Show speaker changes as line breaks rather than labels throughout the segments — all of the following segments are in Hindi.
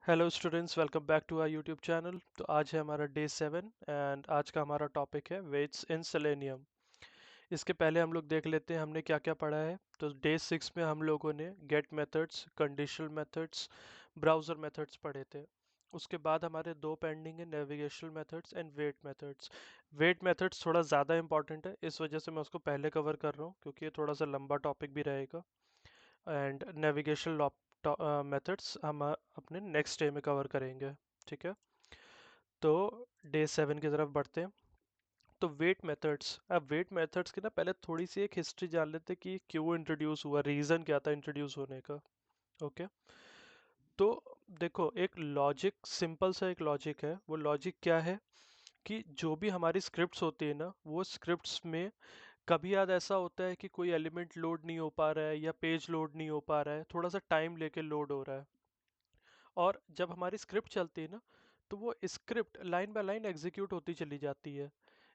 Hello students, welcome back to our YouTube channel. तो आज है हमारा डे 7 एंड आज का हमारा टॉपिक है वेट्स इन सेलेनियम। इसके पहले हम लोग देख लेते हैं हमने क्या क्या पढ़ा है। तो डे 6 में हम लोगों ने get methods, conditional methods, browser methods पढ़े थे। उसके बाद हमारे दो पेंडिंग है, navigational methods and wait methods. Wait methods थोड़ा ज़्यादा इंपॉर्टेंट है, इस वजह से मैं उसको पहले कवर कर रहा हूँ क्योंकि ये थोड़ा सा लंबा टॉपिक भी रहेगा। एंड नेविगेशनल मेथड्स हम अपने नेक्स्ट डे में कवर करेंगे। ठीक है, तो डे 7 की तरफ बढ़ते हैं। तो वेट मेथड्स, अब वेट मेथड्स की ना पहले थोड़ी सी एक हिस्ट्री जान लेते हैं कि क्यों इंट्रोड्यूस हुआ, रीज़न क्या था इंट्रोड्यूस होने का। ओके, तो देखो, एक लॉजिक, सिंपल सा एक लॉजिक है। वो लॉजिक क्या है कि जो भी हमारी स्क्रिप्ट्स होती है ना, वो स्क्रिप्ट्स में कभी याद ऐसा होता है कि कोई एलिमेंट लोड नहीं हो पा रहा है या पेज लोड नहीं हो पा रहा है, थोड़ा सा टाइम लेके लोड हो रहा है। और जब हमारी स्क्रिप्ट चलती है ना, तो वो script line by line execute होती चली जाती है।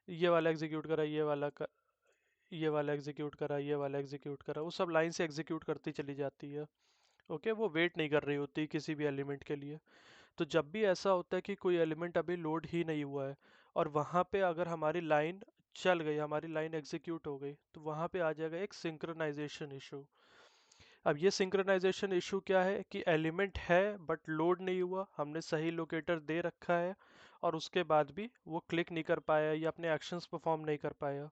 ये वाला एग्जीक्यूट करा, ये वाला एग्जीक्यूट करा, ये वाला एग्जीक्यूट करा, वो सब लाइन से एग्जीक्यूट करती चली जाती है। ओके, वो वेट नहीं कर रही होती किसी भी एलिमेंट के लिए। तो जब भी ऐसा होता है कि कोई एलिमेंट अभी लोड ही नहीं हुआ है और वहाँ पे अगर हमारी लाइन चल गई, हमारी लाइन एग्जीक्यूट हो गई, तो वहाँ पे आ जाएगा एक सिंक्रोनाइजेशन इशू। अब ये सिंक्रोनाइजेशन इशू क्या है कि एलिमेंट है बट लोड नहीं हुआ, हमने सही लोकेटर दे रखा है और उसके बाद भी वो क्लिक नहीं कर पाया या अपने एक्शंस परफॉर्म नहीं कर पाया,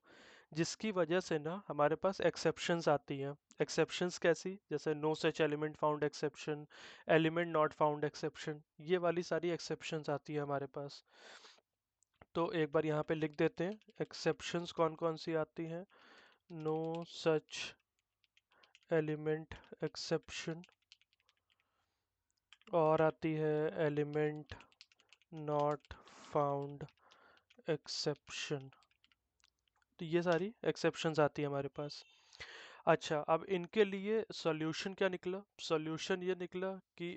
जिसकी वजह से ना हमारे पास एक्सेप्शंस आती हैं। एक्सेप्शंस कैसी, जैसे no such element found exception, element not found exception, ये वाली सारी एक्सेप्शंस आती है हमारे पास। तो एक बार यहाँ पे लिख देते हैं एक्सेप्शंस कौन कौन सी आती हैं। नो सच एलिमेंट एक्सेप्शन, और आती है एलिमेंट नॉट फाउंड एक्सेप्शन। तो ये सारी एक्सेप्शंस आती है हमारे पास। अच्छा, अब इनके लिए सॉल्यूशन क्या निकला? सॉल्यूशन ये निकला कि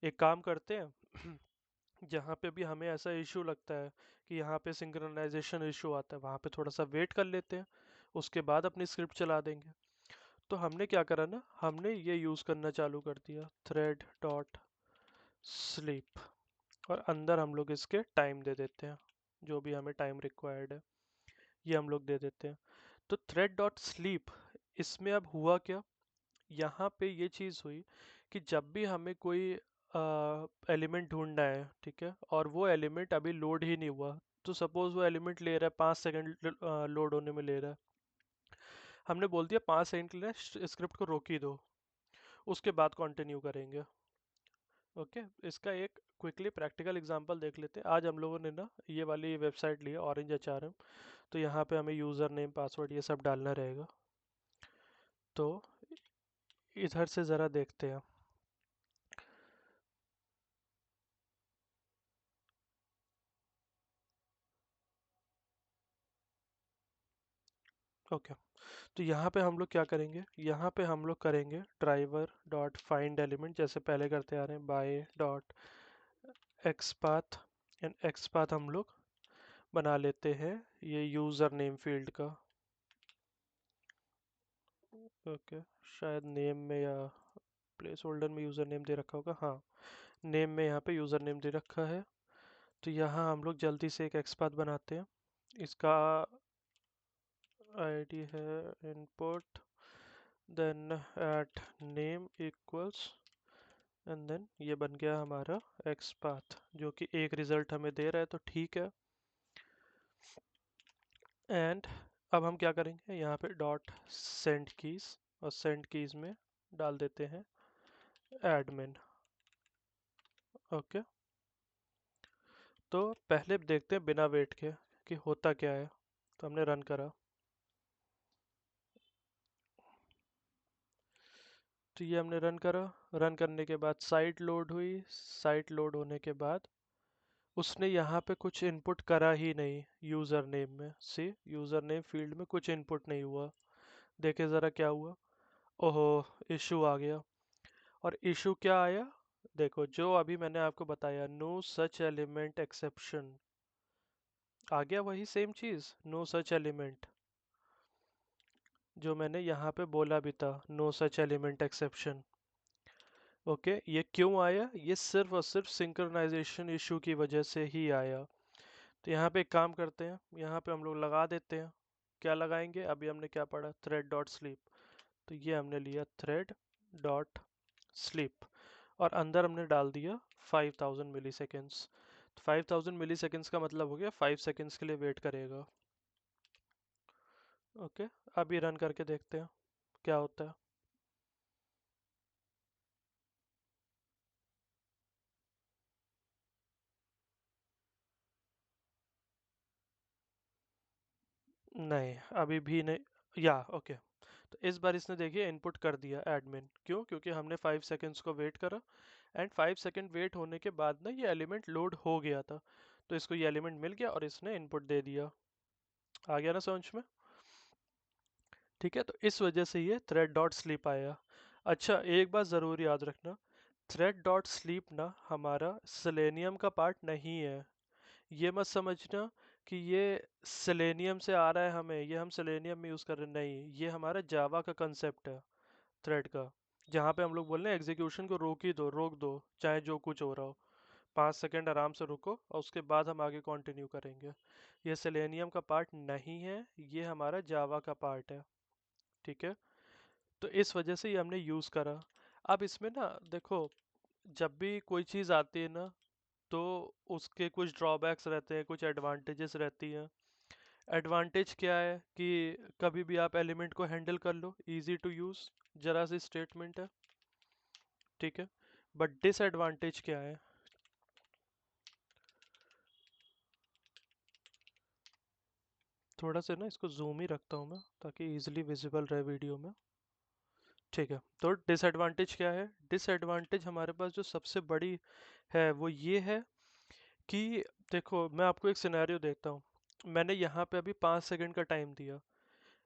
एक काम करते हैं जहाँ पे भी हमें ऐसा इशू लगता है कि यहाँ पे सिंक्रोनाइजेशन इशू आता है, वहाँ पे थोड़ा सा वेट कर लेते हैं, उसके बाद अपनी स्क्रिप्ट चला देंगे। तो हमने क्या करा ना, हमने ये यूज़ करना चालू कर दिया, थ्रेड डॉट स्लीप, और अंदर हम लोग इसके टाइम दे देते हैं, जो भी हमें टाइम रिक्वायर्ड है ये हम लोग दे देते हैं। तो थ्रेड डॉट स्लीप, इसमें अब हुआ क्या, यहाँ पे ये चीज़ हुई कि जब भी हमें कोई एलिमेंट ढूंढना है, ठीक है, और वो एलिमेंट अभी लोड ही नहीं हुआ, तो सपोज वो एलिमेंट ले रहा है 5 सेकंड लोड होने में ले रहा है, हमने बोल दिया 5 सेकंड के लिए स्क्रिप्ट को रोक ही दो, उसके बाद कंटिन्यू करेंगे। ओके, इसका एक क्विकली प्रैक्टिकल एग्जांपल देख लेते हैं। आज हम लोगों ने ना ये वाली वेबसाइट ली है, ऑरेंज एचआरएम। तो यहाँ पे हमें यूज़र नेम, पासवर्ड ये सब डालना रहेगा। तो इधर से ज़रा देखते हैं। ओके, तो यहाँ पे हम लोग क्या करेंगे, यहाँ पे हम लोग करेंगे ड्राइवर डॉट फाइंड एलिमेंट, जैसे पहले करते आ रहे हैं, by dot XPath. And XPath हम लोग बना लेते हैं ये यूज़र नेम फील्ड का। ओके, शायद नेम में या प्लेस होल्डर में यूज़र नेम दे रखा होगा, हाँ, नेम में यहाँ पे यूज़र नेम दे रखा है। तो यहाँ हम लोग जल्दी से एक एक्सपाथ बनाते हैं। इसका आईडी है input, then at name equals, and then ये बन गया हमारा एक्सपाथ, जो कि एक रिजल्ट हमें दे रहा है, तो ठीक है। एंड अब हम क्या करेंगे, यहाँ पे डॉट सेंड कीज, और सेंड कीज में डाल देते हैं एडमिन। ओके, तो पहले देखते हैं बिना वेट के कि होता क्या है। तो हमने रन करा, तो ये हमने रन करा। रन करने के बाद साइट लोड हुई, साइट लोड होने के बाद उसने यहाँ पे कुछ इनपुट करा ही नहीं, यूज़र नेम में सी, यूज़र नेम फील्ड में कुछ इनपुट नहीं हुआ। देखे ज़रा क्या हुआ, ओहो, इशू आ गया। और इशू क्या आया, देखो, जो अभी मैंने आपको बताया, नो सच एलिमेंट एक्सेप्शन, आ गया वही सेम चीज़, नो सच एलिमेंट, जो मैंने यहाँ पे बोला भी था, no such element exception. Okay, ये क्यों आया? ये सिर्फ और सिर्फ सिंक्रोनाइजेशन इशू की वजह से ही आया। तो यहाँ पे एक काम करते हैं, यहाँ पे हम लोग लगा देते हैं। क्या लगाएंगे? अभी हमने क्या पढ़ा? Thread dot sleep. तो ये हमने लिया थ्रेड डॉट स्लीप, और अंदर हमने डाल दिया 5000 मिली सेकेंड्स। तो 5000 मिली सेकेंड्स का मतलब हो गया 5 सेकेंड्स के लिए वेट करेगा। ओके, अभी रन करके देखते हैं क्या होता है। नहीं, अभी भी नहीं। या ओके, तो इस बार इसने देखिए इनपुट कर दिया एडमिन। क्यों? क्योंकि हमने 5 सेकेंड्स को वेट करा, एंड 5 सेकेंड वेट होने के बाद ना ये एलिमेंट लोड हो गया था। तो इसको ये एलिमेंट मिल गया और इसने इनपुट दे दिया। आ गया ना समझ में? ठीक है, तो इस वजह से ये थ्रेड डॉट स्लीप आया। अच्छा, एक बात ज़रूर याद रखना, थ्रेड डॉट स्लीप ना हमारा सेलेनियम का पार्ट नहीं है। ये मत समझना कि ये सेलेनियम से आ रहा है हमें, ये हम सेलेनियम में यूज़ कर रहे हैं। नहीं, ये हमारा जावा का कंसेप्ट है थ्रेड का, जहाँ पे हम लोग बोल रहे हैं एग्जीक्यूशन को रोक ही दो, रोक दो, चाहे जो कुछ हो रहा हो। 5 सेकेंड आराम से रुको और उसके बाद हम आगे कंटिन्यू करेंगे। ये सेलेनियम का पार्ट नहीं है, ये हमारा जावा का पार्ट है। ठीक है, तो इस वजह से ये हमने यूज़ करा। अब इसमें ना देखो, जब भी कोई चीज़ आती है ना, तो उसके कुछ ड्रॉबैक्स रहते हैं, कुछ एडवांटेजेस रहती हैं। एडवांटेज क्या है कि कभी भी आप एलिमेंट को हैंडल कर लो, इजी टू यूज़, जरा सी स्टेटमेंट है। ठीक है, बट डिसएडवांटेज क्या है? थोड़ा सा ना इसको जूम ही रखता हूँ मैं, ताकि इजीली विजिबल रहे वीडियो में। ठीक है, तो डिसएडवांटेज क्या है? डिसएडवांटेज हमारे पास जो सबसे बड़ी है वो ये है कि देखो, मैं आपको एक सिनेरियो देता हूँ। मैंने यहाँ पे अभी 5 सेकंड का टाइम दिया।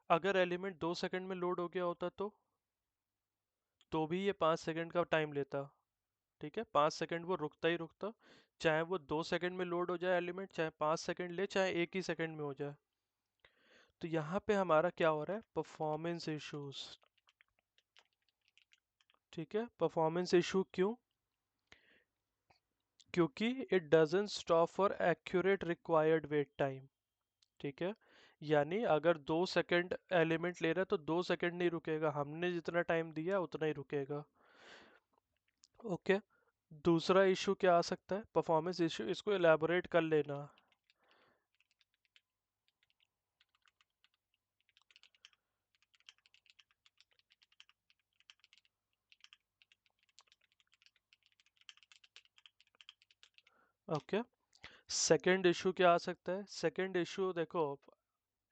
अगर एलिमेंट 2 सेकंड में लोड हो गया होता तो भी ये 5 सेकंड का टाइम लेता। ठीक है, 5 सेकंड वो रुकता ही रुकता, चाहे वो 2 सेकंड में लोड हो जाए एलिमेंट, चाहे 5 सेकंड ले, चाहे एक ही सेकंड में हो जाए। तो यहाँ पे हमारा क्या हो रहा है? Performance issues. ठीक है, परफॉर्मेंस इशू क्यों? क्योंकि it doesn't stop for accurate required wait time. ठीक है, यानी अगर 2 सेकंड एलिमेंट ले रहा है तो 2 सेकंड नहीं रुकेगा, हमने जितना टाइम दिया उतना ही रुकेगा। ओके, दूसरा इशू क्या आ सकता है? परफॉर्मेंस इशू, इसको एलैबोरेट कर लेना। ओके, सेकंड इशू क्या आ सकता है? सेकंड इशू देखो,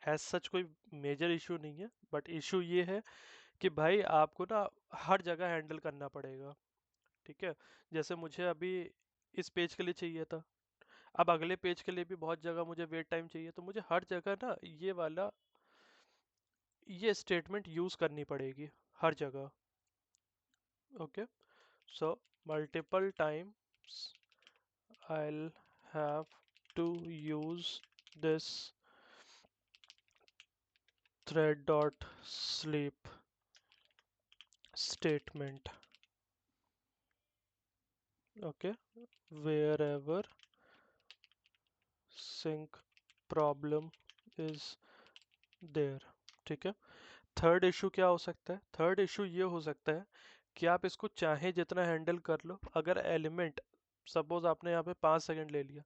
एज सच कोई मेजर इशू नहीं है, बट इशू ये है कि भाई आपको ना हर जगह हैंडल करना पड़ेगा। ठीक है, जैसे मुझे अभी इस पेज के लिए चाहिए था, अब अगले पेज के लिए भी बहुत जगह मुझे वेट टाइम चाहिए, तो मुझे हर जगह ना ये वाला ये स्टेटमेंट यूज करनी पड़ेगी हर जगह। Okay, so multiple times I'll have to use this thread dot sleep statement. Okay, wherever sync problem is there. ठीक है, थर्ड इशू क्या हो सकता है? थर्ड इशू ये हो सकता है कि आप इसको चाहे जितना हैंडल कर लो, अगर एलिमेंट, सपोज आपने यहाँ पे 5 सेकंड ले लिया,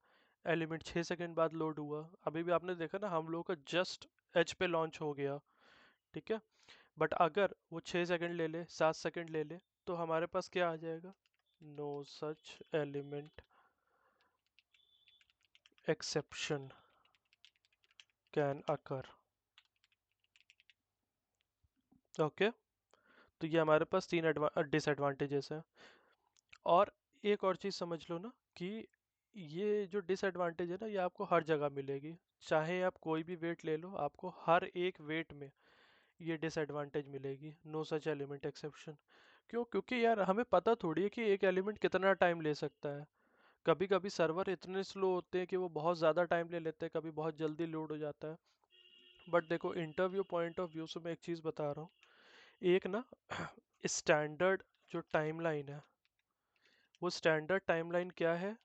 एलिमेंट 6 सेकंड बाद लोड हुआ, अभी भी आपने देखा ना हम लोगों का जस्ट एच पे लॉन्च हो गया। ठीक है, बट अगर वो 6 सेकंड ले ले, 7 सेकंड ले ले, तो हमारे पास क्या आ जाएगा? No such element exception can occur. Okay, तो ये हमारे पास तीन डिसएडवांटेजेस हैं। और एक और चीज़ समझ लो ना कि ये जो डिसएडवांटेज है ना, ये आपको हर जगह मिलेगी। चाहे आप कोई भी वेट ले लो, आपको हर एक वेट में ये डिसएडवांटेज मिलेगी, नो सच एलिमेंट एक्सेप्शन। क्यों? क्योंकि यार हमें पता थोड़ी है कि एक एलिमेंट कितना टाइम ले सकता है। कभी कभी सर्वर इतने स्लो होते हैं कि वो बहुत ज़्यादा टाइम ले लेते हैं, कभी बहुत जल्दी लोड हो जाता है। बट देखो, इंटरव्यू पॉइंट ऑफ व्यू से मैं एक चीज़ बता रहा हूँ। एक ना स्टैंडर्ड जो टाइमलाइन है, वो स्टैंडर्ड टाइमलाइन क्या है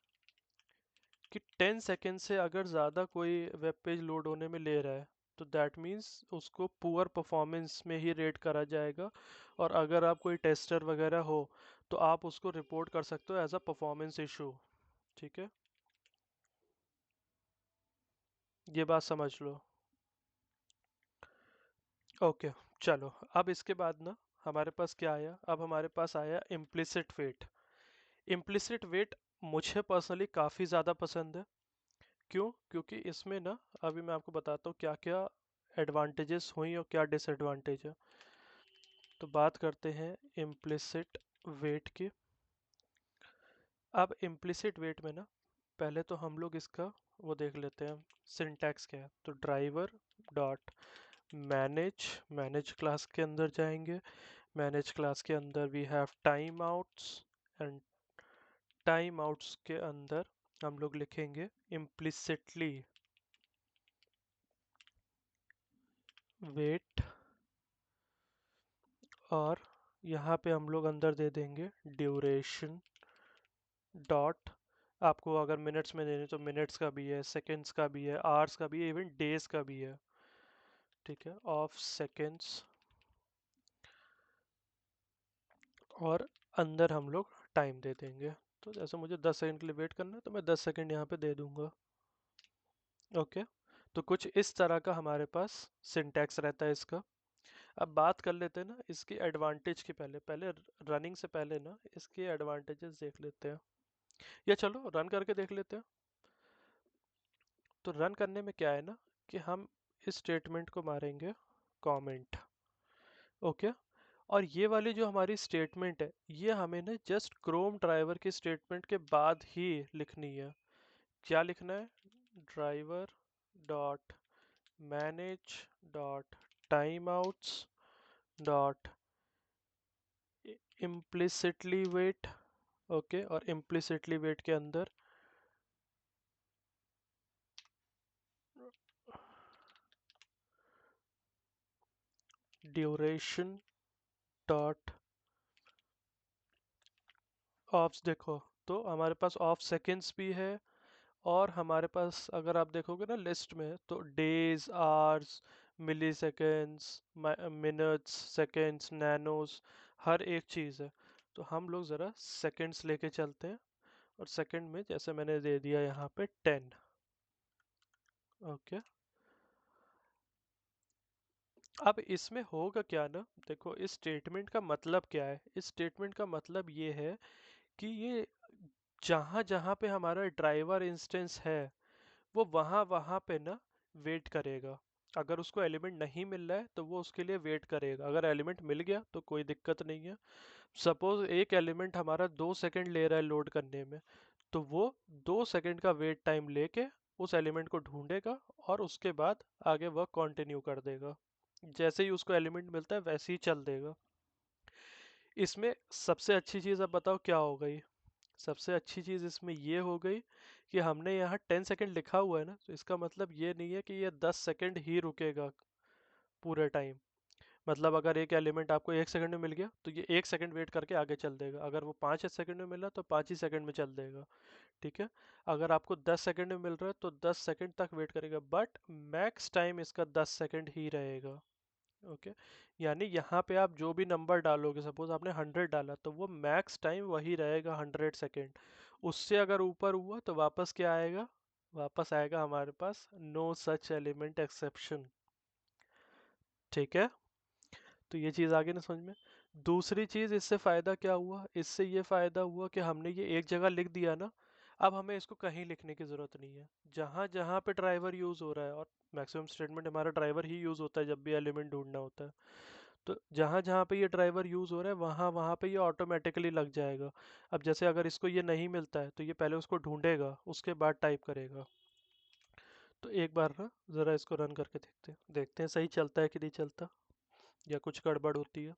कि 10 सेकेंड से अगर ज़्यादा कोई वेब पेज लोड होने में ले रहा है तो दैट मीन्स उसको पुअर परफॉर्मेंस में ही रेट करा जाएगा। और अगर आप कोई टेस्टर वगैरह हो तो आप उसको रिपोर्ट कर सकते हो एज अ परफॉर्मेंस इशू। ठीक है, ये बात समझ लो। ओके, चलो अब इसके बाद ना हमारे पास क्या आया, अब हमारे पास आया इम्प्लिसिट वेट। इम्प्लिसिट वेट मुझे पर्सनली काफ़ी ज़्यादा पसंद है। क्यों? क्योंकि इसमें ना अभी मैं आपको बताता हूँ क्या क्या एडवांटेजेस हुई और क्या डिसएडवांटेज है। तो बात करते हैं इम्प्लिसिट वेट की। अब इम्प्लिसिट वेट में ना पहले तो हम लोग इसका वो देख लेते हैं सिंटैक्स क्या है। तो driver dot manage, manage class के अंदर जाएंगे। मैनेज क्लास के अंदर we have timeouts, and timeouts के अंदर हम लोग लिखेंगे इम्प्लिसिटली वेट। और यहाँ पे हम लोग अंदर दे देंगे ड्यूरेशन डॉट, आपको अगर मिनट्स में देने तो मिनट्स का भी है, सेकंड्स का भी है, आवर्स का भी है, इवन डेज का भी है। ठीक है, ऑफ सेकंड्स। और अंदर हम लोग टाइम दे देंगे। तो जैसे मुझे 10 सेकंड के लिए वेट करना है तो मैं 10 सेकंड यहाँ पे दे दूंगा। ओके, तो कुछ इस तरह का हमारे पास सिंटैक्स रहता है इसका। अब बात कर लेते हैं ना इसकी एडवांटेज की, पहले पहले रनिंग से पहले ना इसके एडवांटेजेस देख लेते हैं, या चलो रन करके देख लेते हैं। तो रन करने में क्या है ना कि हम इस स्टेटमेंट को मारेंगे कमेंट। ओके, और ये वाली जो हमारी स्टेटमेंट है ये हमें ना जस्ट क्रोम ड्राइवर की स्टेटमेंट के बाद ही लिखनी है। क्या लिखना है? Driver dot manage dot timeouts dot implicitly wait. Okay, और इम्प्लिसिटली वेट के अंदर ड्यूरेशन डॉट ऑफ्स। देखो तो हमारे पास ऑफ सेकेंड्स भी है, और हमारे पास अगर आप देखोगे ना लिस्ट में तो डेज, आवर्स, मिली सेकेंड्स, मिनट्स, सेकेंड्स, नैनोस, हर एक चीज़ है। तो हम लोग ज़रा सेकेंड्स लेके चलते हैं, और सेकंड में जैसे मैंने दे दिया यहाँ पे 10। ओके, अब इसमें होगा क्या ना, देखो इस स्टेटमेंट का मतलब क्या है। इस स्टेटमेंट का मतलब ये है कि ये जहाँ जहाँ पे हमारा ड्राइवर इंस्टेंस है वो वहाँ वहाँ पे ना वेट करेगा। अगर उसको एलिमेंट नहीं मिल रहा है तो वो उसके लिए वेट करेगा, अगर एलिमेंट मिल गया तो कोई दिक्कत नहीं है। सपोज एक एलिमेंट हमारा 2 सेकंड ले रहा है लोड करने में, तो वो 2 सेकंड का वेट टाइम लेके उस एलिमेंट को ढूंढेगा और उसके बाद आगे वर्क कंटिन्यू कर देगा। जैसे ही उसको एलिमेंट मिलता है वैसे ही चल देगा। इसमें सबसे अच्छी चीज़ अब बताओ क्या हो गई। सबसे अच्छी चीज़ इसमें ये हो गई कि हमने यहाँ 10 सेकंड लिखा हुआ है ना, तो इसका मतलब ये नहीं है कि ये 10 सेकंड ही रुकेगा पूरे टाइम। मतलब अगर एक एलिमेंट आपको 1 सेकंड में मिल गया तो ये 1 सेकंड वेट करके आगे चल देगा। अगर वो 5 सेकंड में मिला तो 5 ही सेकंड में चल देगा। ठीक है, अगर आपको 10 सेकंड में मिल रहा है तो 10 सेकंड तक वेट करेगा, बट मैक्स टाइम इसका 10 सेकंड ही रहेगा। ओके, यानी यहाँ पे आप जो भी नंबर डालोगे, सपोज आपने 100 डाला तो वो मैक्स टाइम वही रहेगा 100 सेकेंड। उससे अगर ऊपर हुआ तो वापस क्या आएगा? वापस आएगा हमारे पास नो सच एलिमेंट एक्सेप्शन। ठीक है, तो ये चीज़ आगे ना समझ में। दूसरी चीज़ इससे फ़ायदा क्या हुआ, इससे ये फ़ायदा हुआ कि हमने ये एक जगह लिख दिया ना, अब हमें इसको कहीं लिखने की ज़रूरत नहीं है। जहाँ जहाँ पे ड्राइवर यूज़ हो रहा है, और मैक्सिमम स्टेटमेंट हमारा ड्राइवर ही यूज़ होता है जब भी एलिमेंट ढूंढना होता है, तो जहाँ जहाँ पे ये ड्राइवर यूज़ हो रहा है वहाँ वहाँ पे ये ऑटोमेटिकली लग जाएगा। अब जैसे अगर इसको ये नहीं मिलता है तो ये पहले उसको ढूंढेगा उसके बाद टाइप करेगा। तो एक बार ना ज़रा इसको रन करके देखते हैं सही चलता है कि नहीं चलता, या कुछ गड़बड़ होती है।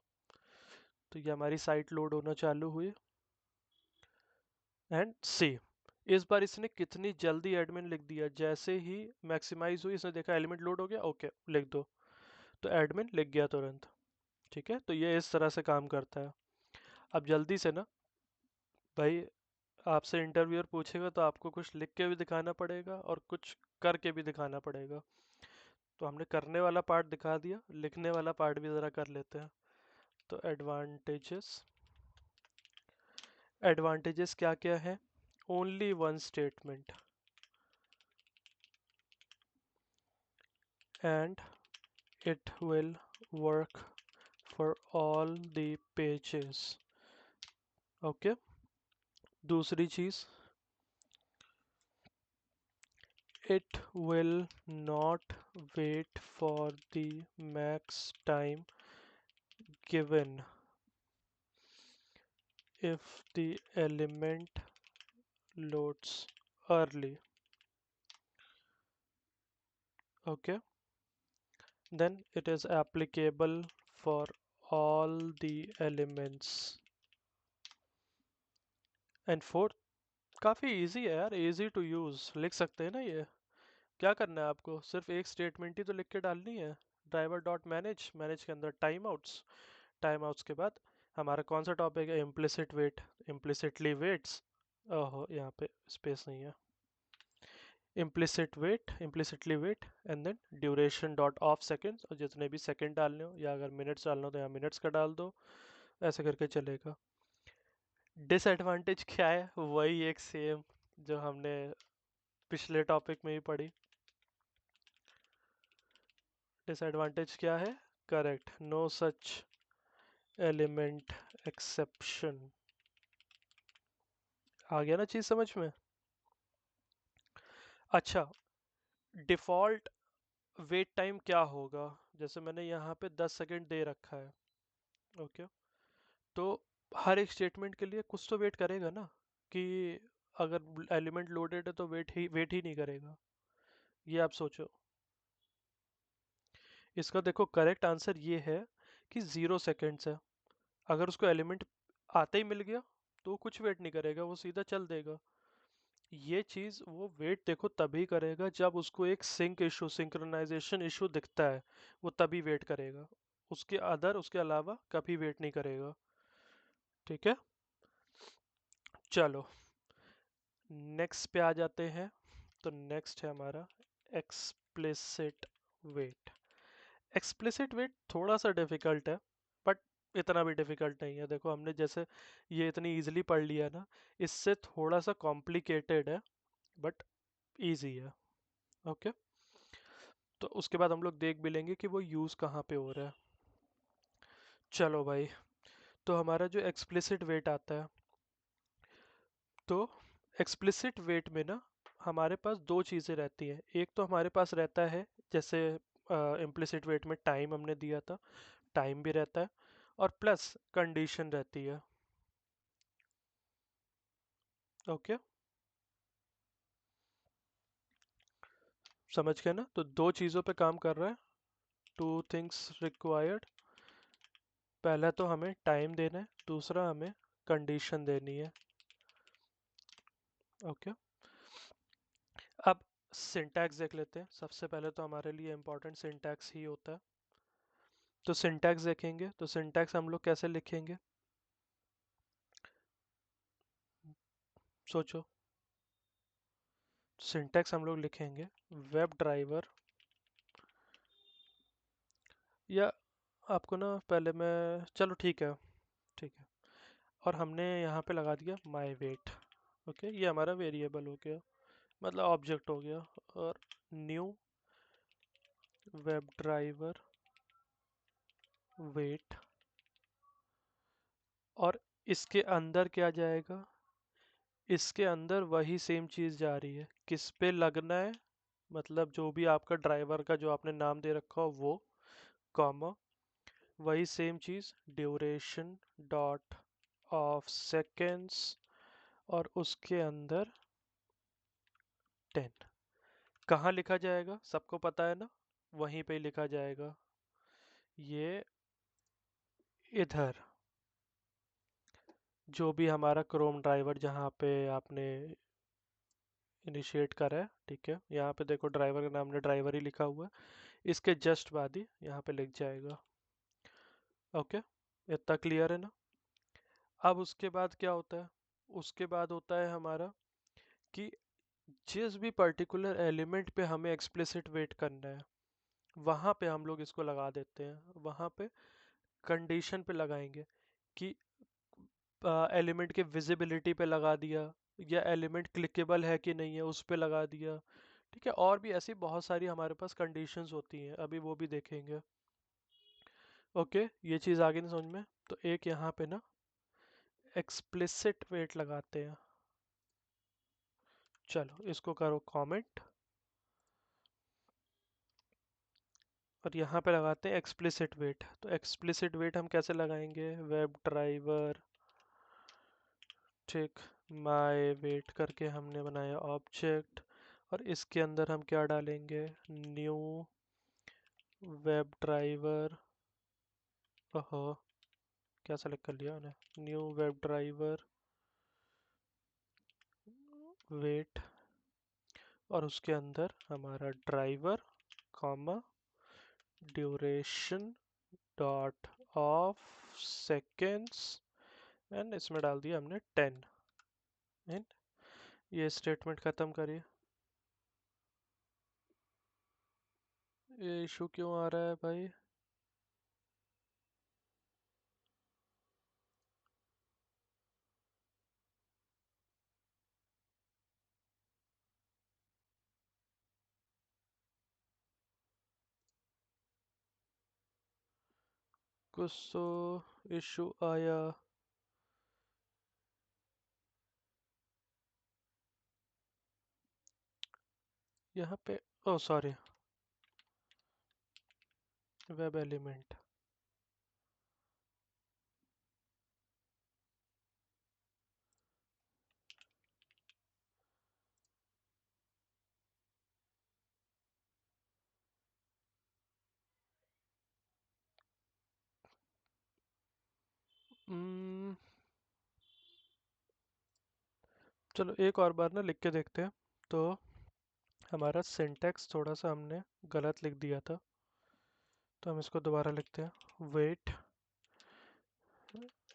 तो ये हमारी साइट लोड होना चालू हुई, एंड सी, इस बार इसने कितनी जल्दी एडमिन लिख दिया। जैसे ही मैक्सिमाइज हुई इसने देखा एलिमेंट लोड हो गया, ओके लिख दो, तो एडमिन लिख गया तुरंत। ठीक है, तो ये इस तरह से काम करता है। अब जल्दी से ना भाई आपसे इंटरव्यूअर पूछेगा तो आपको कुछ लिख के भी दिखाना पड़ेगा और कुछ करके भी दिखाना पड़ेगा। तो हमने करने वाला पार्ट दिखा दिया, लिखने वाला पार्ट भी ज़रा कर लेते हैं। तो एडवांटेजेस, एडवांटेजेस क्या क्या है? Only one statement and it will work for all the pages. Okay. दूसरी चीज़, it will not wait for the max time given if the element loads early. Okay, then it is applicable for all the elements. And fourth, काफ़ी इजी है यार, इजी टू यूज़, लिख सकते हैं ना ये। क्या करना है आपको, सिर्फ एक स्टेटमेंट ही तो लिख के डालनी है। ड्राइवर डॉट मैनेज, मैनेज के अंदर टाइम आउट्स, टाइम आउट्स के बाद हमारा कौन सा टॉपिक है, इम्प्लिसिट वेट, इम्प्लिसिटली वेट्स, ओहो यहाँ पे स्पेस नहीं है, implicit wait, implicitly wait and then duration dot of seconds, और जितने भी सेकंड डालने हो या अगर मिनट्स डालना हो तो यहाँ मिनट्स का डाल दो, ऐसे करके चलेगा। डिसएडवांटेज क्या है, वही एक सेम जो हमने पिछले टॉपिक में ही पढ़ी। डिसएडवांटेज क्या है? Correct, no such element exception. आ गया ना चीज समझ में? अच्छा, डिफॉल्ट वेट टाइम क्या होगा? जैसे मैंने यहाँ पे 10 सेकंड दे रखा है। ओके, तो हर एक स्टेटमेंट के लिए कुछ तो वेट करेगा ना, कि अगर एलिमेंट लोडेड है तो वेट ही नहीं करेगा। ये आप सोचो। इसका देखो करेक्ट आंसर ये है कि 0 सेकेंड्स है। अगर उसको एलिमेंट आते ही मिल गया तो वो कुछ वेट नहीं करेगा, वो सीधा चल देगा। ये चीज़ वो वेट देखो तभी करेगा जब उसको एक सिंक इशू, सिंक्रोनाइजेशन इशू दिखता है, वो तभी वेट करेगा। उसके अलावा कभी वेट नहीं करेगा। ठीक है, चलो नेक्स्ट पे आ जाते हैं। तो नेक्स्ट है हमारा एक्सप्लिसिट वेट। एक्सप्लिसिट वेट थोड़ा सा डिफिकल्ट है, बट इतना भी डिफिकल्ट नहीं है। देखो हमने जैसे ये इतनी इजीली पढ़ लिया ना, इससे थोड़ा सा कॉम्प्लिकेटेड है बट इजी है। ओके, तो उसके बाद हम लोग देख भी लेंगे कि वो यूज़ कहाँ पे हो रहा है। चलो भाई, तो हमारा जो एक्सप्लिसिट वेट आता है, तो एक्सप्लिसिट वेट में ना हमारे पास दो चीज़ें रहती हैं। एक तो हमारे पास रहता है, जैसे इम्प्लिसिट वेट में टाइम हमने दिया था, टाइम भी रहता है, और प्लस कंडीशन रहती है। ओके, समझ गए ना? तो दो चीज़ों पे काम कर रहा है, टू थिंग्स रिक्वायर्ड। पहला तो हमें टाइम देना है, दूसरा हमें कंडीशन देनी है। ओके, अब सिंटैक्स देख लेते हैं। सबसे पहले तो हमारे लिए इम्पोर्टेंट सिंटैक्स ही होता है। तो सिंटैक्स देखेंगे, तो सिंटैक्स हम लोग कैसे लिखेंगे, सोचो। सिंटैक्स हम लोग लिखेंगे वेब ड्राइवर, या आपको ना पहले मैं, चलो ठीक है, ठीक है, और हमने यहाँ पे लगा दिया माई वेट। ओके, ये हमारा वेरिएबल हो गया, मतलब ऑब्जेक्ट हो गया। और न्यू वेब ड्राइवर वेट, और इसके अंदर क्या जाएगा? इसके अंदर वही सेम चीज़ जा रही है, किस पे लगना है, मतलब जो भी आपका ड्राइवर का जो आपने नाम दे रखा हो वो, कॉमा, वही same cheese duration dot of seconds, और उसके अंदर 10। कहाँ लिखा जाएगा सबको पता है ना, वहीं पे ही लिखा जाएगा, ये इधर, जो भी हमारा क्रोम ड्राइवर जहाँ पे आपने इनिशिएट करा है। ठीक है, यहाँ पे देखो ड्राइवर का नाम ने ड्राइवर ही लिखा हुआ है, इसके जस्ट बाद ही यहाँ पे लिख जाएगा। ओके, इतना क्लियर है ना? अब उसके बाद क्या होता है, उसके बाद होता है हमारा कि जिस भी पर्टिकुलर एलिमेंट पे हमें एक्सप्लिसिट वेट करना है वहाँ पे हम लोग इसको लगा देते हैं, वहाँ पे कंडीशन पे लगाएंगे कि एलिमेंट के विजिबिलिटी पे लगा दिया, या एलिमेंट क्लिकेबल है कि नहीं है उस पे लगा दिया। ठीक है, और भी ऐसी बहुत सारी हमारे पास कंडीशंस होती हैं, अभी वो भी देखेंगे। ओके, ये चीज़ आगे नहीं समझ में, तो एक यहाँ पे ना एक्सप्लिसिट वेट लगाते हैं। चलो इसको करो कमेंट, और यहाँ पे लगाते हैं एक्सप्लिसिट वेट। तो एक्सप्लिसिट वेट हम कैसे लगाएंगे, वेब ड्राइवर, ठीक, माय वेट करके हमने बनाया ऑब्जेक्ट, और इसके अंदर हम क्या डालेंगे, न्यू वेब ड्राइवर। ओहो, क्या सेलेक्ट कर लिया मैंने, न्यू वेब ड्राइवर वेट, और उसके अंदर हमारा driver comma duration dot of seconds, and इसमें डाल दिया हमने 10। एंड ये स्टेटमेंट ख़त्म करिए। ये इशू क्यों आ रहा है भाई? कुछ तो इशू आया। यहाँ पे, ओ सॉरी, वेब एलिमेंट। चलो एक और बार ना लिख के देखते हैं। तो हमारा सिंटैक्स थोड़ा सा हमने गलत लिख दिया था, तो हम इसको दोबारा लिखते हैं, वेट,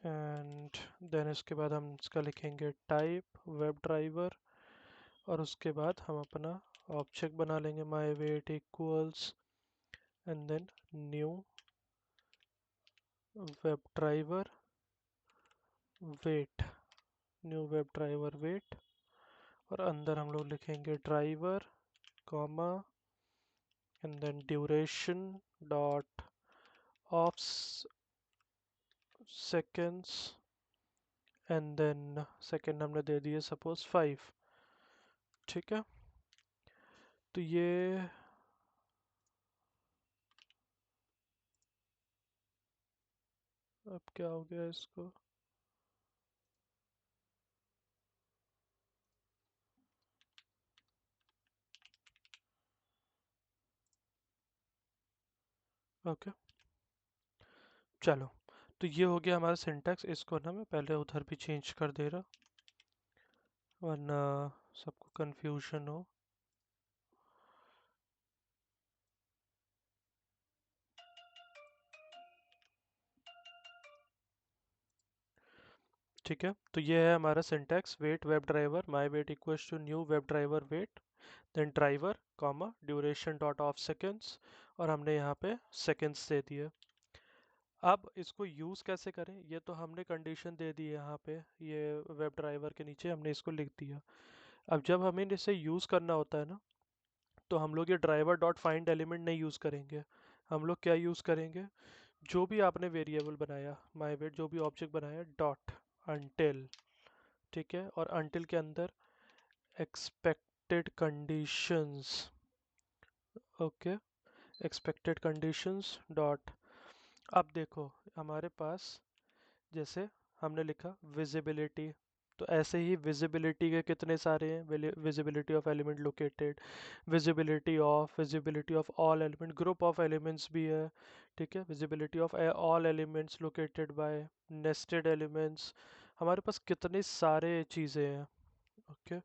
एंड देन इसके बाद हम इसका लिखेंगे टाइप वेब ड्राइवर, और उसके बाद हम अपना ऑब्जेक्ट बना लेंगे my wait equals, and then new web driver wait, new web driver wait, और अंदर हम लोग लिखेंगे driver comma and then duration dot of seconds, and then second हमने दे दिए सपोज 5। ठीक है, तो ये अब क्या हो गया इसको, ओके चलो। तो ये हो गया हमारा सिंटैक्स, इसको ना मैं पहले उधर भी चेंज कर दे रहा, वरना सबको कंफ्यूजन हो। ठीक है, तो ये है हमारा syntax, wait web driver my wait equals to new web driver wait, then driver comma duration dot of seconds, और हमने यहाँ पे सेकेंड्स दे दिए। अब इसको यूज़ कैसे करें, ये तो हमने कंडीशन दे दी है यहाँ पे, ये वेब ड्राइवर के नीचे हमने इसको लिख दिया। अब जब हमें इसे यूज़ करना होता है ना, तो हम लोग ये ड्राइवर डॉट फाइंड एलिमेंट नहीं यूज़ करेंगे। हम लोग क्या यूज़ करेंगे, जो भी आपने वेरिएबल बनाया माई वेट, जो भी ऑब्जेक्ट बनाया, डॉट अनटिल, ठीक है, और अनटिल के अंदर expected conditions, okay, expected conditions dot. अब देखो हमारे पास, जैसे हमने लिखा विजिबिलिटी, तो ऐसे ही विजिबिलिटी के कितने सारे हैं, visibility of element located, visibility of all element, group of elements भी है। ठीक है, visibility of all elements located by nested elements, हमारे पास कितने सारे चीज़ें हैं। Okay,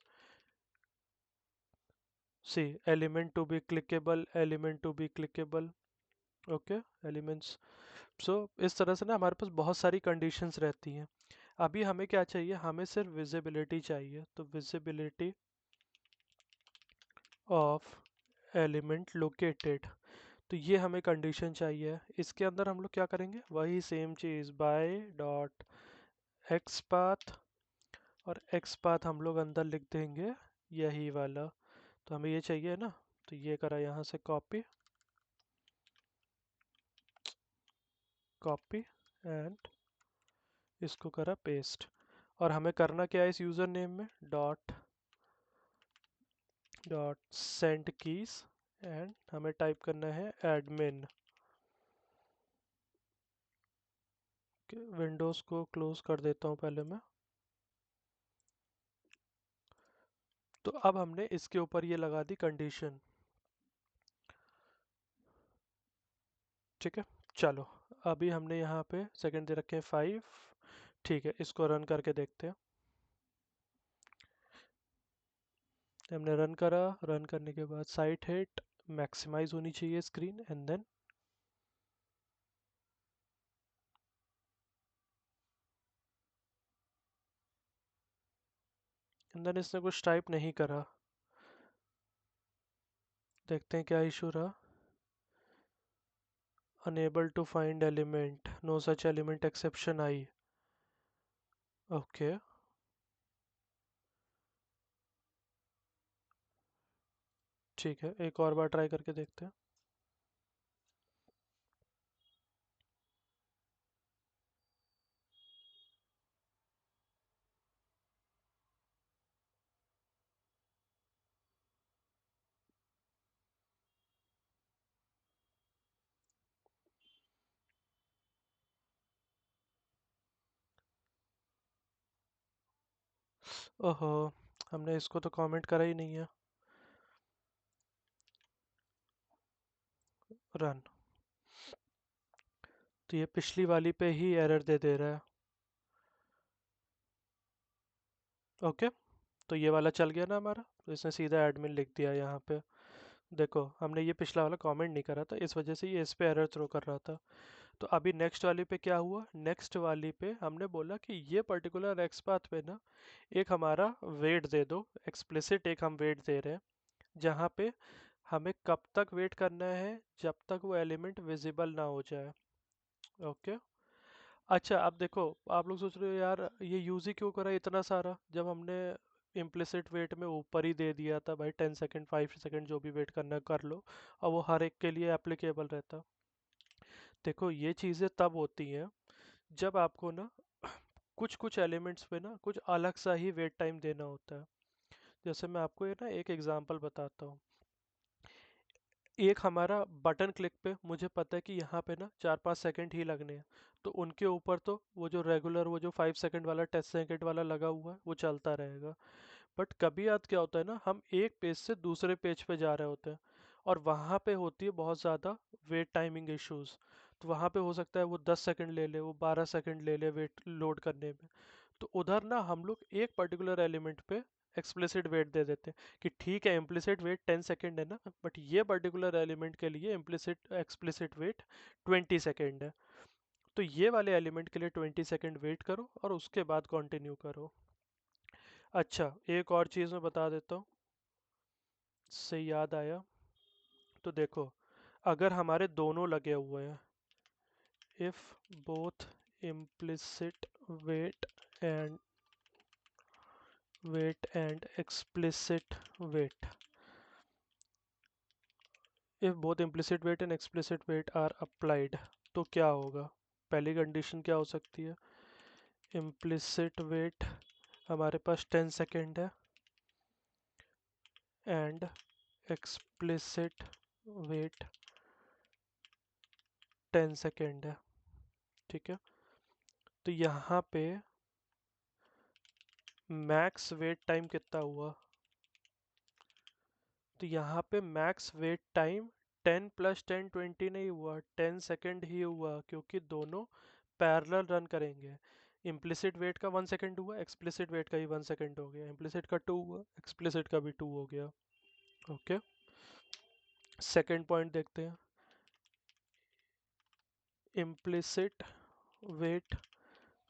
see element to be clickable, element to be clickable, okay, elements. So इस तरह से ना हमारे पास बहुत सारी कंडीशंस रहती हैं। अभी हमें क्या चाहिए, हमें सिर्फ विजिबिलिटी चाहिए, तो विजिबिलिटी ऑफ एलिमेंट लोकेटेड, तो ये हमें कंडीशन चाहिए। इसके अंदर हम लोग क्या करेंगे, वही सेम चीज़, बाय डॉट एक्स पाथ, और एक्स पाथ हम लोग अंदर लिख देंगे यही वाला, तो हमें ये चाहिए ना, तो ये करा यहाँ से कॉपी, कॉपी एंड इसको करा पेस्ट। और हमें करना क्या है इस यूज़र नेम में, dot dot send keys, and हमें टाइप करना है एडमिन। विंडोज़ को क्लोज कर देता हूँ पहले मैं। तो अब हमने इसके ऊपर ये लगा दी कंडीशन, ठीक है। चलो, अभी हमने यहाँ पे सेकंड दे रखे हैं 5, ठीक है, इसको रन करके देखते हैं। हमने रन करा, रन करने के बाद साइट हिट मैक्सिमाइज होनी चाहिए स्क्रीन, एंड देन इसने कुछ टाइप नहीं करा, देखते हैं क्या इशू रहा। Unable to find element, no such element exception आई। ओके, ठीक है, एक और बार ट्राई करके देखते हैं। ओहो, हमने इसको तो कमेंट करा ही नहीं है। रन, तो ये पिछली वाली पे ही एरर दे रहा है। ओके, तो ये वाला चल गया ना हमारा, तो इसने सीधा एडमिन लिख दिया यहाँ पे। देखो, हमने ये पिछला वाला कमेंट नहीं करा था, इस वजह से ये इस पे एरर थ्रो कर रहा था। तो अभी नेक्स्ट वाली पे क्या हुआ, नेक्स्ट वाली पे हमने बोला कि ये पर्टिकुलर एक्स पाथ पे ना एक हमारा वेट दे दो, एक्सप्लिसिट एक हम वेट दे रहे हैं, जहाँ पे हमें कब तक वेट करना है, जब तक वो एलिमेंट विजिबल ना हो जाए। ओके, अच्छा अब देखो, आप लोग सोच रहे हो यार ये यूज ही क्यों करा इतना सारा, जब हमने इम्प्लिसिट वेट में ऊपर ही दे दिया था भाई, 10 सेकंड 5 सेकंड जो भी वेट करना है कर लो, और वो हर एक के लिए एप्लीकेबल रहता। देखो, ये चीज़ें तब होती हैं जब आपको ना कुछ कुछ एलिमेंट्स पे ना कुछ अलग सा ही वेट टाइम देना होता है। जैसे मैं आपको ये ना एक एग्जांपल बताता हूँ। एक हमारा बटन क्लिक पे मुझे पता है कि यहाँ पे ना 4-5 सेकंड ही लगने हैं, तो उनके ऊपर तो वो जो रेगुलर वो जो 5 सेकंड वाला 10 सेकंड वाला लगा हुआ है वो चलता रहेगा। बट कभी याद क्या होता है ना, हम एक पेज से दूसरे पेज पे जा रहे होते हैं, और वहाँ पे होती है बहुत ज़्यादा वेट टाइमिंग इश्यूज। तो वहाँ पे हो सकता है वो 10 सेकंड ले ले, वो 12 सेकंड ले ले वेट लोड करने में। तो उधर ना हम लोग एक पर्टिकुलर एलिमेंट पे एक्सप्लिसिट वेट दे देते हैं कि ठीक है, इम्प्लिसिट वेट 10 सेकंड है ना, बट ये पर्टिकुलर एलिमेंट के लिए इम्प्लिसिट एक्सप्लिसिट वेट 20 सेकंड है। तो ये वाले एलिमेंट के लिए 20 सेकंड वेट करो और उसके बाद कंटिन्यू करो। अच्छा, एक और चीज़ मैं बता देता हूँ, से याद आया, तो देखो, अगर हमारे दोनों लगे हुए हैं, if both implicit weight and explicit weight, if both implicit weight and explicit weight are applied, तो क्या होगा। पहली कंडीशन क्या हो सकती है, implicit weight हमारे पास 10 सेकेंड है, एंड explicit weight 10 सेकेंड है, ठीक है। तो यहाँ पे मैक्स वेट टाइम कितना हुआ, तो यहाँ पे मैक्स वेट टाइम 10 + 10 20 नहीं हुआ, 10 सेकेंड ही हुआ, क्योंकि दोनों पैरेलल रन करेंगे। इम्प्लिसिट वेट का 1 सेकेंड हुआ, एक्सप्लिसिट वेट का ही 1 सेकेंड हो गया, इम्प्लिसिट का 2 हुआ, एक्सप्लिसिट का भी 2 हो गया। ओके, सेकेंड पॉइंट देखते हैं, implicit wait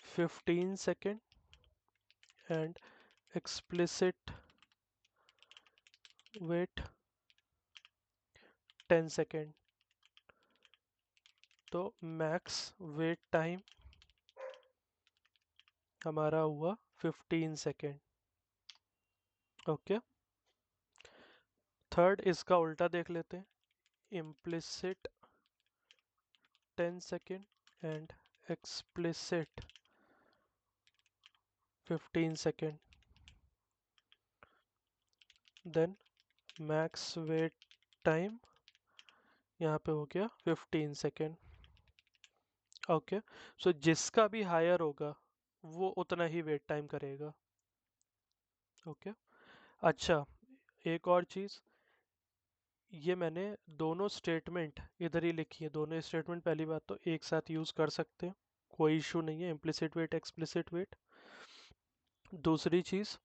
15 second and explicit wait 10 second. तो मैक्स वेट टाइम हमारा हुआ 15 सेकेंड। ओके, थर्ड इसका उल्टा देख लेते हैं, implicit 10 second and explicit 15 second. Then max wait time यहाँ पे हो गया 15 सेकेंड। ओके, सो जिसका भी हायर होगा वो उतना ही वेट टाइम करेगा। ओके, अच्छा, एक और चीज़, ये मैंने दोनों स्टेटमेंट इधर ही लिखी है। दोनों स्टेटमेंट पहली बात तो एक साथ यूज़ कर सकते हैं, कोई इशू नहीं है, इम्प्लिसिट वेट एक्सप्लिसिट वेट। दूसरी चीज़,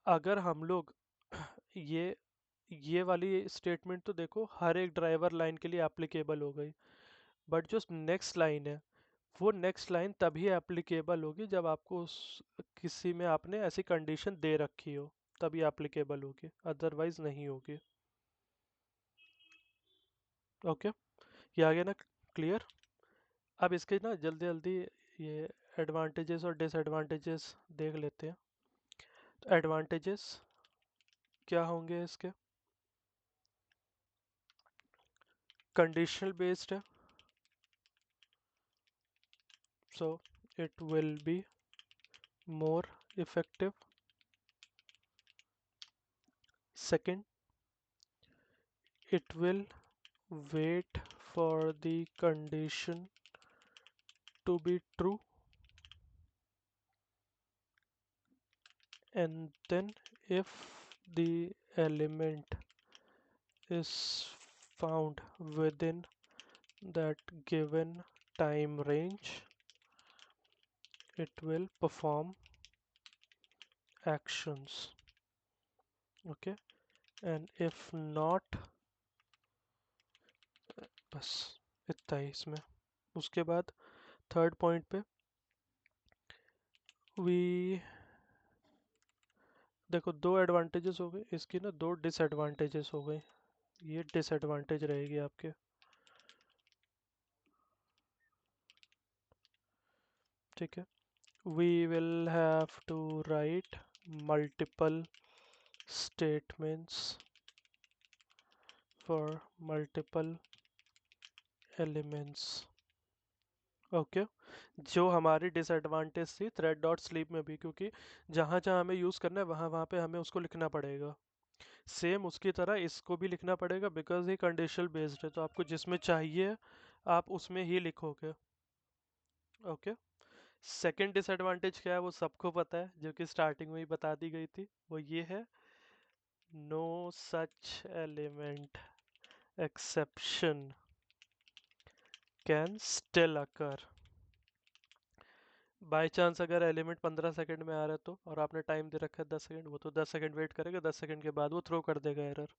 अगर हम लोग ये ये वाली स्टेटमेंट तो देखो हर एक ड्राइवर लाइन के लिए एप्लीकेबल हो गई, बट जो नेक्स्ट लाइन है वो नेक्स्ट लाइन तभी एप्लीकेबल होगी जब आपको उस किसी में आपने ऐसी कंडीशन दे रखी हो, तभी एप्लीकेबल होगी, अदरवाइज नहीं होगी। ओके, ये आ गया ना क्लियर? अब इसके ना जल्दी जल्दी ये एडवांटेजेस और डिसएडवांटेजेस देख लेते हैं। तो एडवांटेजेस क्या होंगे इसके? कंडीशनल बेस्ड है, so it will be more effective. Second, it will wait for the condition to be true, and then if the element is found within that given time range, it will perform actions. Okay, and if not, बस इतना ही इसमें। उसके बाद थर्ड पॉइंट पे वी देखो, दो एडवांटेजेस हो गए इसकी ना, दो डिसएडवांटेजेस हो गए। ये डिसएडवांटेज रहेगी आपके। ठीक है, we will have to write multiple statements for multiple elements। Okay, जो हमारी डिसएडवांटेज थी थ्रेड डॉट स्लीप में भी, क्योंकि जहाँ जहाँ हमें यूज़ करना है वहाँ वहाँ पे हमें उसको लिखना पड़ेगा। सेम उसकी तरह इसको भी लिखना पड़ेगा, बिकॉज ये कंडीशनल बेस्ड है, तो आपको जिसमें चाहिए आप उसमें ही लिखोगे। ओके, सेकंड डिसएडवांटेज क्या है वो सबको पता है, जो कि स्टार्टिंग में ही बता दी गई थी, वो ये है, no such element exception can still occur। By chance अगर एलिमेंट 15 सेकंड में आ रहा है तो, और आपने टाइम दे रखा है 10 सेकंड, वो तो 10 सेकंड वेट करेगा, 10 सेकंड के बाद वो थ्रो कर देगा एरर।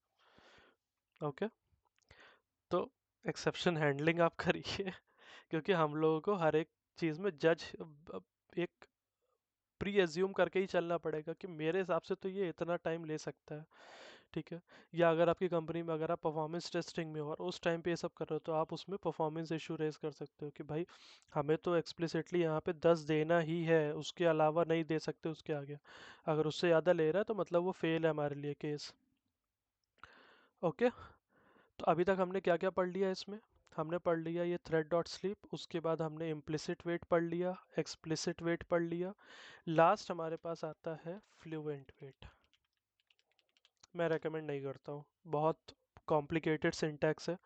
ओके, तो एक्सेप्शन हैंडलिंग आप करिए क्योंकि हम लोगों को हर एक चीज़ में जज एक प्री एज्यूम करके ही चलना पड़ेगा कि मेरे हिसाब से तो ये इतना टाइम ले सकता है। ठीक है, या अगर आपकी कंपनी में अगर आप परफॉर्मेंस टेस्टिंग में हो और उस टाइम पे ये सब कर रहे हो, तो आप उसमें परफॉर्मेंस इशू रेज कर सकते हो कि भाई हमें तो एक्सप्लिसिटली यहाँ पे 10 देना ही है, उसके अलावा नहीं दे सकते उसके आगे। अगर उससे ज़्यादा ले रहा है तो मतलब वो फेल है हमारे लिए केस। ओके, तो अभी तक हमने क्या क्या पढ़ लिया इसमें? हमने पढ़ लिया ये थ्रेड डॉट स्लीप, उसके बाद हमने इम्प्लिसिट वेट पढ़ लिया, एक्सप्लिसिट वेट पढ़ लिया, लास्ट हमारे पास आता है फ्लुएंट वेट। मैं रेकमेंड नहीं करता हूँ, बहुत कॉम्प्लिकेटेड सिंटैक्स है।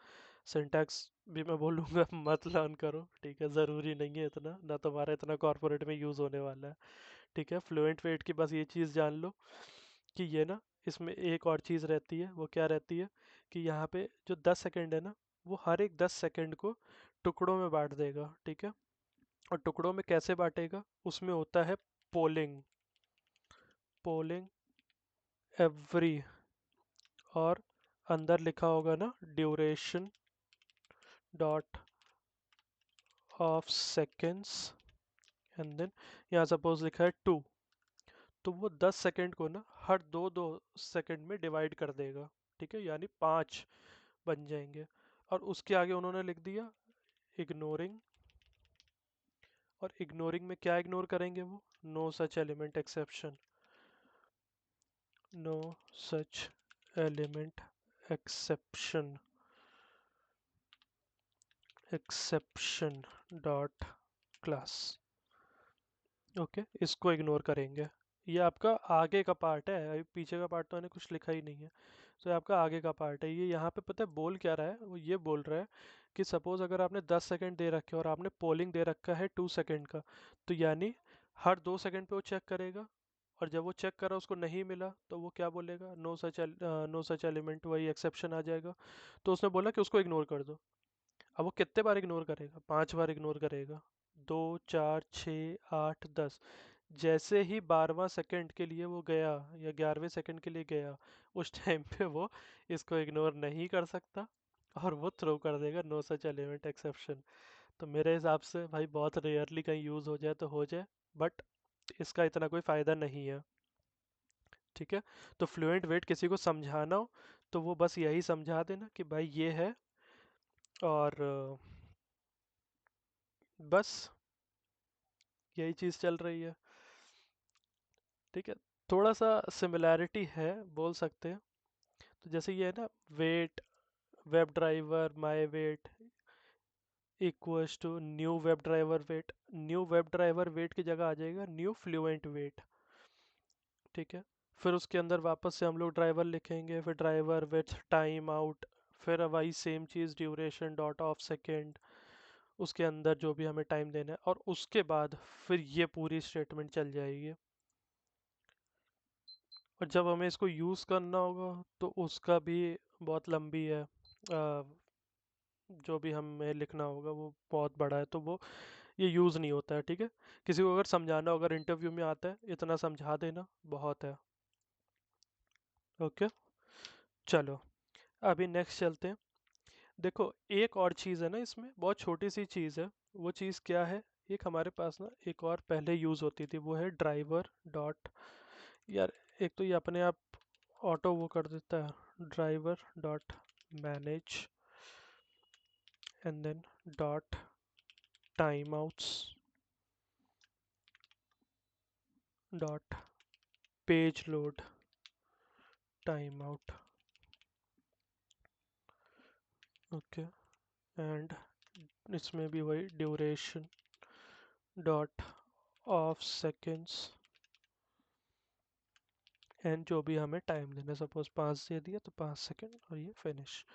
सिंटैक्स भी मैं बोलूँगा मत लर्न करो, ठीक है, ज़रूरी नहीं है इतना, ना तुम्हारा इतना कॉर्पोरेट में यूज़ होने वाला है। ठीक है, फ्लुएंट वेट की बस ये चीज़ जान लो कि ये ना, इसमें एक और चीज़ रहती है, वो क्या रहती है कि यहाँ पे जो 10 सेकंड है ना, वो हर एक 10 सेकंड को टुकड़ों में बांट देगा। ठीक है, और टुकड़ों में कैसे बांटेगा, उसमें होता है पोलिंग, पोलिंग एवरी, और अंदर लिखा होगा ना duration dot of seconds and then यहाँ सपोज लिखा है 2, तो वो 10 सेकेंड को ना हर दो दो सेकेंड में डिवाइड कर देगा, ठीक है, यानी 5 बन जाएंगे। और उसके आगे उन्होंने लिख दिया इग्नोरिंग, और इग्नोरिंग में क्या इग्नोर करेंगे वो, no such element exception, no such element exception, exception dot class. Okay, इसको इग्नोर करेंगे। ये आपका आगे का पार्ट है, अभी पीछे का पार्ट तो मैंने कुछ लिखा ही नहीं है। तो ये आपका आगे का पार्ट है। ये यहाँ पे पता है बोल क्या रहा है, वो ये बोल रहा है कि सपोज अगर आपने 10 सेकंड दे रखे और आपने पोलिंग दे रखा है 2 सेकंड का, तो यानी हर 2 सेकंड पे वो चेक करेगा, और जब वो चेक करा उसको नहीं मिला तो वो क्या बोलेगा, नो सच एलिमेंट, वही एक्सेप्शन आ जाएगा। तो उसने बोला कि उसको इग्नोर कर दो। अब वो कितने बार इग्नोर करेगा, 5 बार इग्नोर करेगा। 2 4 6 8 10, जैसे ही 12वां सेकंड के लिए वो गया या 11वें सेकंड के लिए गया, उस टाइम पे वो इसको इग्नोर नहीं कर सकता, और वो थ्रो कर देगा नो सच एलिमेंट एक्सेप्शन। तो मेरे हिसाब से भाई बहुत रेयरली कहीं यूज़ हो जाए तो हो जाए, बट इसका इतना कोई फ़ायदा नहीं है, ठीक है। तो फ्लुएंट वेट किसी को समझाना हो तो वो बस यही समझा देना कि भाई ये है, और बस यही चीज़ चल रही है, ठीक है। थोड़ा सा सिमिलैरिटी है बोल सकते हैं। तो जैसे ये है ना, wait, web driver my wait equals to new web driver wait, new web driver wait की जगह आ जाएगा न्यू फ्लुएंट वेट, ठीक है। फिर उसके अंदर वापस से हम लोग ड्राइवर लिखेंगे, फिर ड्राइवर विथ टाइम आउट, फिर वही same cheese duration dot of second, उसके अंदर जो भी हमें टाइम देना है, और उसके बाद फिर ये पूरी स्टेटमेंट चल जाएगी। और जब हमें इसको यूज़ करना होगा तो उसका भी बहुत लंबी है, जो भी हमें लिखना होगा वो बहुत बड़ा है, तो वो ये यूज़ नहीं होता है, ठीक है। किसी को अगर समझाना हो, अगर इंटरव्यू में आता है, इतना समझा देना बहुत है। ओके, चलो अभी नेक्स्ट चलते हैं। देखो एक और चीज़ है ना इसमें, बहुत छोटी सी चीज़ है। वो चीज़ क्या है, एक हमारे पास ना एक और पहले यूज़ होती थी, वो है ड्राइवर डॉट, यार एक तो ये अपने आप ऑटो वो कर देता है, driver dot manage and then dot timeouts dot page load timeout. Okay, and इसमें भी वही duration dot of seconds and जो भी हमें टाइम देना, सपोज 5 दे दिया तो 5 सेकेंड, और ये फिनिश।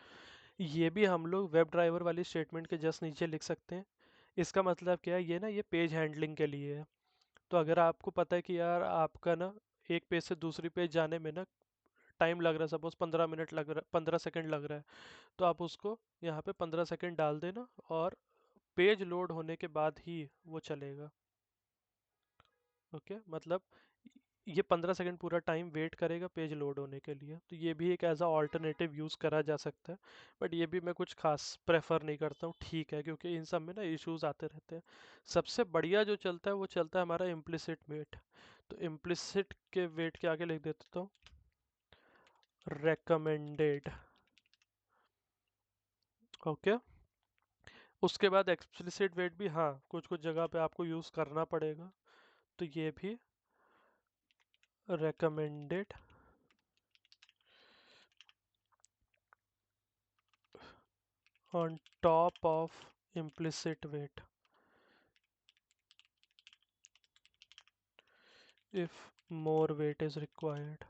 ये भी हम लोग वेब ड्राइवर वाली स्टेटमेंट के जस्ट नीचे लिख सकते हैं। इसका मतलब क्या है, ये ना ये पेज हैंडलिंग के लिए है। तो अगर आपको पता है कि यार आपका ना एक पेज से दूसरी पेज जाने में ना टाइम लग रहा है, सपोज 15 मिनट लग रहा है, 15 सेकेंड लग रहा है, तो आप उसको यहाँ पे 15 सेकेंड डाल देना, और पेज लोड होने के बाद ही वो चलेगा। ओके, मतलब ये 15 सेकेंड पूरा टाइम वेट करेगा पेज लोड होने के लिए, तो ये भी एक एज अ ऑल्टरनेटिव यूज़ करा जा सकता है। बट ये भी मैं कुछ खास प्रेफर नहीं करता हूँ, ठीक है, क्योंकि इन सब में ना इश्यूज आते रहते हैं। सबसे बढ़िया जो चलता है वो चलता है हमारा इम्प्लिसिट वेट। तो इम्प्लिसिट के वेट के आगे लिख देता हूँ रेकमेंडेड। ओके, उसके बाद एक्सप्लिसिट वेट भी हाँ कुछ कुछ जगह पे आपको यूज़ करना पड़ेगा, तो ये भी recommended on top of implicit weight if more weight is required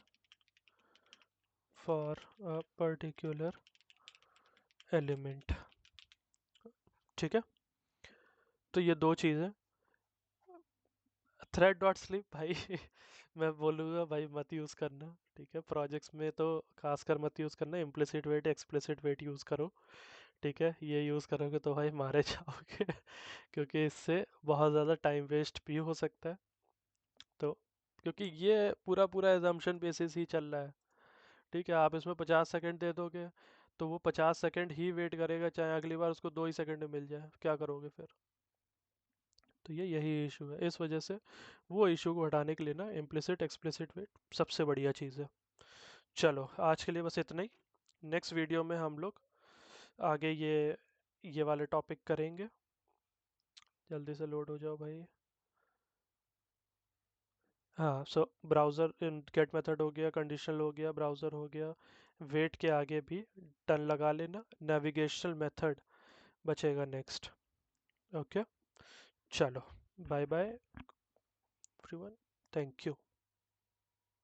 for a particular element, ठीक है। तो ये दो चीज़ें। थ्रेड डॉट स्लिप भाई मैं बोलूँगा भाई मत यूज़ करना, ठीक है, प्रोजेक्ट्स में तो खासकर मत यूज़ करना। Implicit wait explicit wait use करो, ठीक है। ये यूज़ करोगे तो भाई मारे जाओगे क्योंकि इससे बहुत ज़्यादा टाइम वेस्ट भी हो सकता है। तो क्योंकि ये पूरा पूरा एजम्पशन बेसिस ही चल रहा है, ठीक है। आप इसमें 50 सेकंड दे दोगे तो वो 50 सेकंड ही वेट करेगा, चाहे अगली बार उसको 2 ही सेकंड में मिल जाए, क्या करोगे फिर। तो ये यही इशू है, इस वजह से वो इशू को हटाने के लिए ना इम्प्लिसिट एक्सप्लिसिट वेट सबसे बढ़िया चीज़ है। चलो आज के लिए बस इतना ही। नेक्स्ट वीडियो में हम लोग आगे ये वाले टॉपिक करेंगे। जल्दी से लोड हो जाओ भाई। हाँ, सो ब्राउज़र इन गेट मेथड हो गया, कंडीशनल हो गया, ब्राउज़र हो गया। वेट के आगे भी टर्न लगा लेना, नेविगेशनल मेथड बचेगा नेक्स्ट। ओके, चलो, bye bye everyone, thank you.